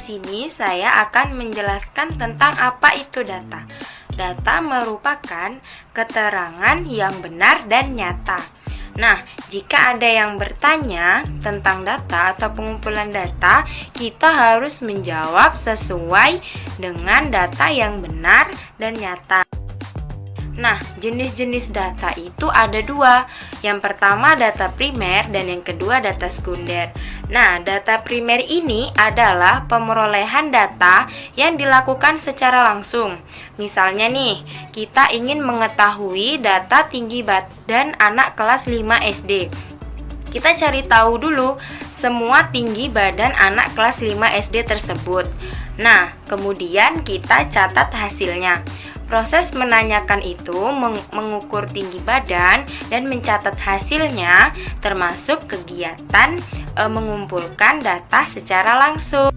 sini saya akan menjelaskan tentang apa itu data. Data merupakan keterangan yang benar dan nyata. Nah, jika ada yang bertanya tentang data atau pengumpulan data, kita harus menjawab sesuai dengan data yang benar dan nyata. Nah, jenis-jenis data itu ada dua. Yang pertama data primer dan yang kedua data sekunder. Nah, data primer ini adalah pemerolehan data yang dilakukan secara langsung. Misalnya nih, kita ingin mengetahui data tinggi badan anak kelas 5 SD. Kita cari tahu dulu semua tinggi badan anak kelas 5 SD tersebut. Nah, kemudian kita catat hasilnya. Proses menanyakan itu mengukur tinggi badan dan mencatat hasilnya, termasuk kegiatan mengumpulkan data secara langsung.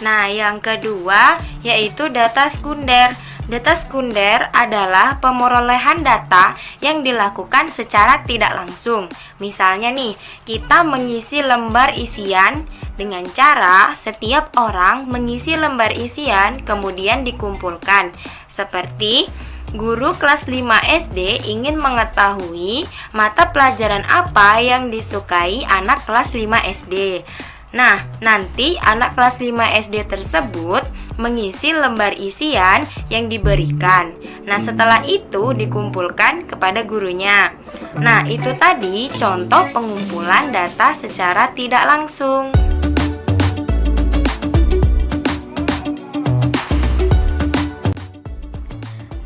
Nah, yang kedua yaitu data sekunder. Data sekunder adalah pemerolehan data yang dilakukan secara tidak langsung. Misalnya nih, kita mengisi lembar isian dengan cara setiap orang mengisi lembar isian kemudian dikumpulkan. Seperti guru kelas 5 SD ingin mengetahui mata pelajaran apa yang disukai anak kelas 5 SD. Nah, nanti anak kelas 5 SD tersebut mengisi lembar isian yang diberikan. Nah, setelah itu dikumpulkan kepada gurunya. Nah, itu tadi contoh pengumpulan data secara tidak langsung.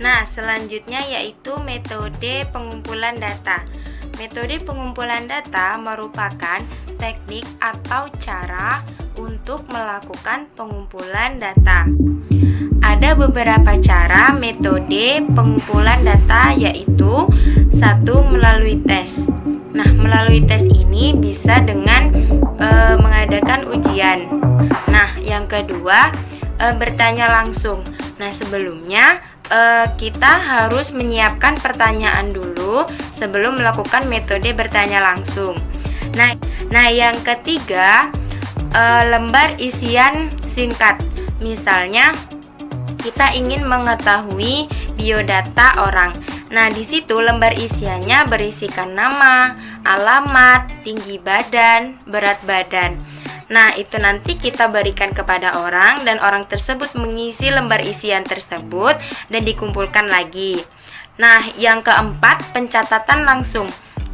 Nah, selanjutnya yaitu metode pengumpulan data. Metode pengumpulan data merupakan teknik atau cara untuk melakukan pengumpulan data. Ada beberapa cara metode pengumpulan data, yaitu satu, melalui tes. Nah, melalui tes ini bisa dengan mengadakan ujian. Nah, yang kedua, bertanya langsung. Nah, sebelumnya kita harus menyiapkan pertanyaan dulu sebelum melakukan metode bertanya langsung. Nah, yang ketiga, lembar isian singkat. Misalnya, kita ingin mengetahui biodata orang. Nah, di situ lembar isiannya berisikan nama, alamat, tinggi badan, berat badan. Nah, itu nanti kita berikan kepada orang dan orang tersebut mengisi lembar isian tersebut dan dikumpulkan lagi. Nah, yang keempat, pencatatan langsung.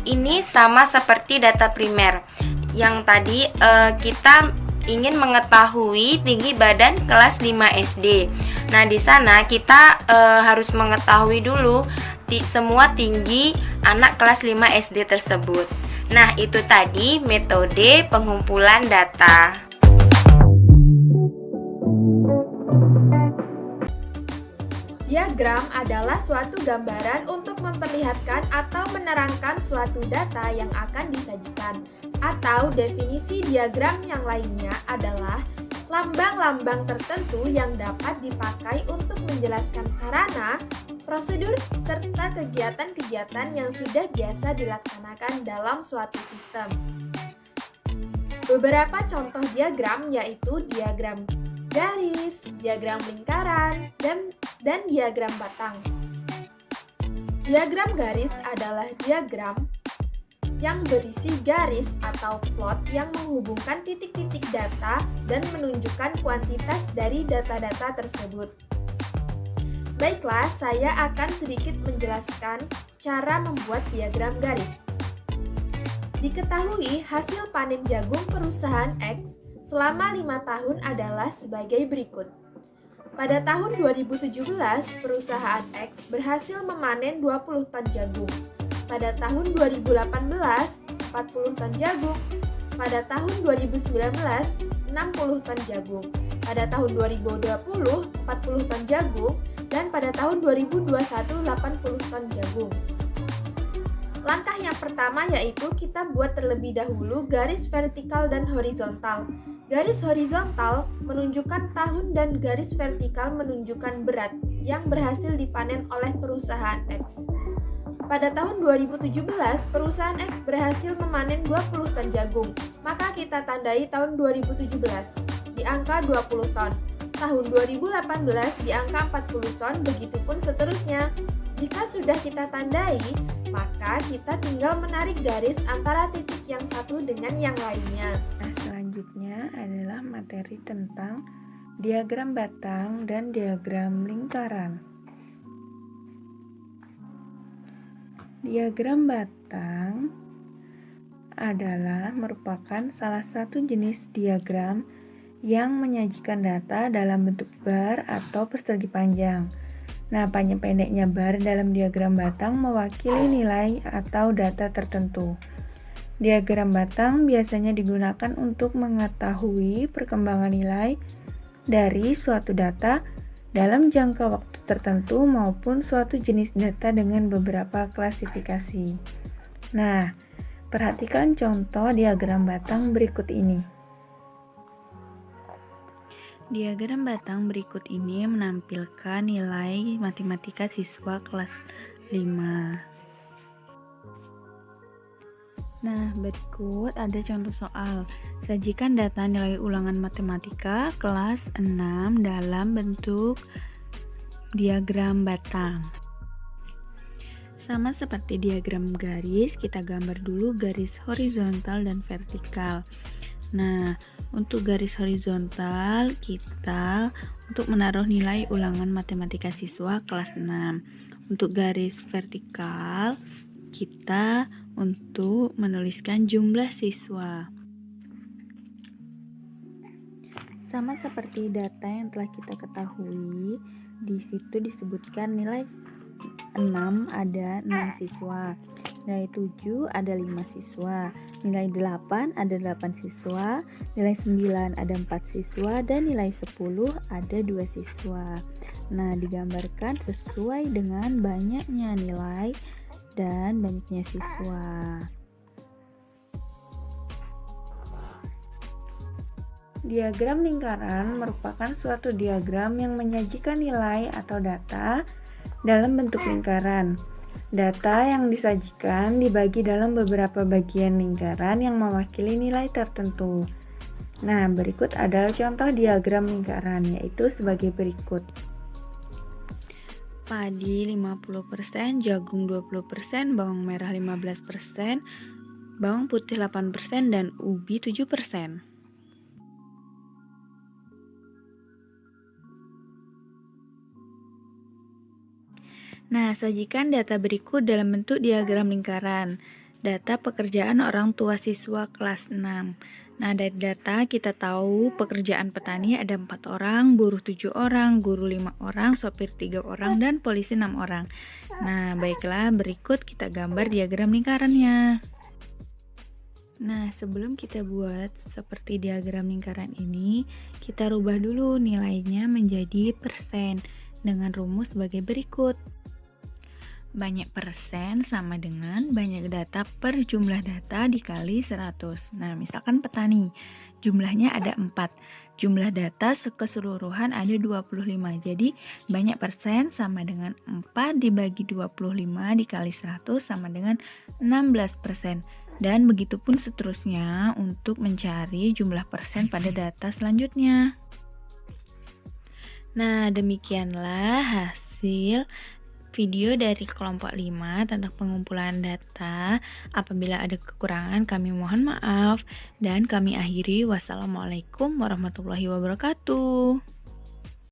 Ini sama seperti data primer. Yang tadi kita ingin mengetahui tinggi badan kelas 5 SD. Nah, di sana kita harus mengetahui dulu semua tinggi anak kelas 5 SD tersebut. Nah, itu tadi metode pengumpulan data. Diagram adalah suatu gambaran untuk memperlihatkan atau menerangkan suatu data yang akan disajikan. Atau definisi diagram yang lainnya adalah lambang-lambang tertentu yang dapat dipakai untuk menjelaskan sarana, prosedur, serta kegiatan-kegiatan yang sudah biasa dilaksanakan dalam suatu sistem. Beberapa contoh diagram yaitu diagram garis, diagram lingkaran, dan diagram batang. Diagram garis adalah diagram yang berisi garis atau plot yang menghubungkan titik-titik data dan menunjukkan kuantitas dari data-data tersebut. Baiklah, saya akan sedikit menjelaskan cara membuat diagram garis. Diketahui hasil panen jagung perusahaan X selama 5 tahun adalah sebagai berikut. Pada tahun 2017, perusahaan X berhasil memanen 20 ton jagung. Pada tahun 2018, 40 ton jagung. Pada tahun 2019, 60 ton jagung. Pada tahun 2020, 40 ton jagung. Dan pada tahun 2021, 80 ton jagung. Langkah yang pertama yaitu kita buat terlebih dahulu garis vertikal dan horizontal. Garis horizontal menunjukkan tahun dan garis vertikal menunjukkan berat yang berhasil dipanen oleh perusahaan X. Pada tahun 2017, perusahaan X berhasil memanen 20 ton jagung, maka kita tandai tahun 2017. Di angka 20 ton. Tahun 2018 di angka 40 ton, begitupun seterusnya. Jika sudah kita tandai, maka kita tinggal menarik garis antara titik yang satu dengan yang lainnya. Nah, selanjutnya adalah materi tentang diagram batang dan diagram lingkaran. Diagram batang adalah merupakan salah satu jenis diagram yang menyajikan data dalam bentuk bar atau persegi panjang. Nah, panjang pendeknya bar dalam diagram batang mewakili nilai atau data tertentu. Diagram batang biasanya digunakan untuk mengetahui perkembangan nilai dari suatu data dalam jangka waktu tertentu maupun suatu jenis data dengan beberapa klasifikasi. Nah, perhatikan contoh diagram batang berikut ini. Diagram batang berikut ini menampilkan nilai matematika siswa kelas 5. Nah, berikut ada contoh soal. Sajikan data nilai ulangan matematika kelas 6 dalam bentuk diagram batang. Sama seperti diagram garis, kita gambar dulu garis horizontal dan vertikal. Nah, untuk garis horizontal kita untuk menaruh nilai ulangan matematika siswa kelas 6. Untuk garis vertikal kita untuk menuliskan jumlah siswa. Sama seperti data yang telah kita ketahui, di situ disebutkan nilai 6 ada 6 siswa. Nilai 7 ada 5 siswa, nilai 8 ada 8 siswa, nilai 9 ada 4 siswa, dan nilai 10 ada 2 siswa. Nah, digambarkan sesuai dengan banyaknya nilai dan banyaknya siswa. Diagram lingkaran merupakan suatu diagram yang menyajikan nilai atau data dalam bentuk lingkaran. Data yang disajikan dibagi dalam beberapa bagian lingkaran yang mewakili nilai tertentu. Nah, berikut adalah contoh diagram lingkaran, yaitu sebagai berikut. Padi 50%, jagung 20%, bawang merah 15%, bawang putih 8%, dan ubi 7%. Nah, sajikan data berikut dalam bentuk diagram lingkaran. Data pekerjaan orang tua siswa kelas 6. Nah, dari data kita tahu pekerjaan petani ada 4 orang, buruh 7 orang, guru 5 orang, sopir 3 orang, dan polisi 6 orang. Nah, baiklah, berikut kita gambar diagram lingkarannya. Nah, sebelum kita buat seperti diagram lingkaran ini, kita rubah dulu nilainya menjadi persen dengan rumus sebagai berikut. Banyak persen sama dengan banyak data per jumlah data dikali 100. Nah, misalkan petani, jumlahnya ada 4. Jumlah data keseluruhan ada 25. Jadi, banyak persen sama dengan 4 dibagi 25 dikali 100 sama dengan 16%. Dan begitu pun seterusnya untuk mencari jumlah persen pada data selanjutnya. Nah, demikianlah hasil video dari kelompok 5 tentang pengumpulan data. Apabila ada kekurangan kami mohon maaf, dan kami akhiri. Wassalamualaikum warahmatullahi wabarakatuh.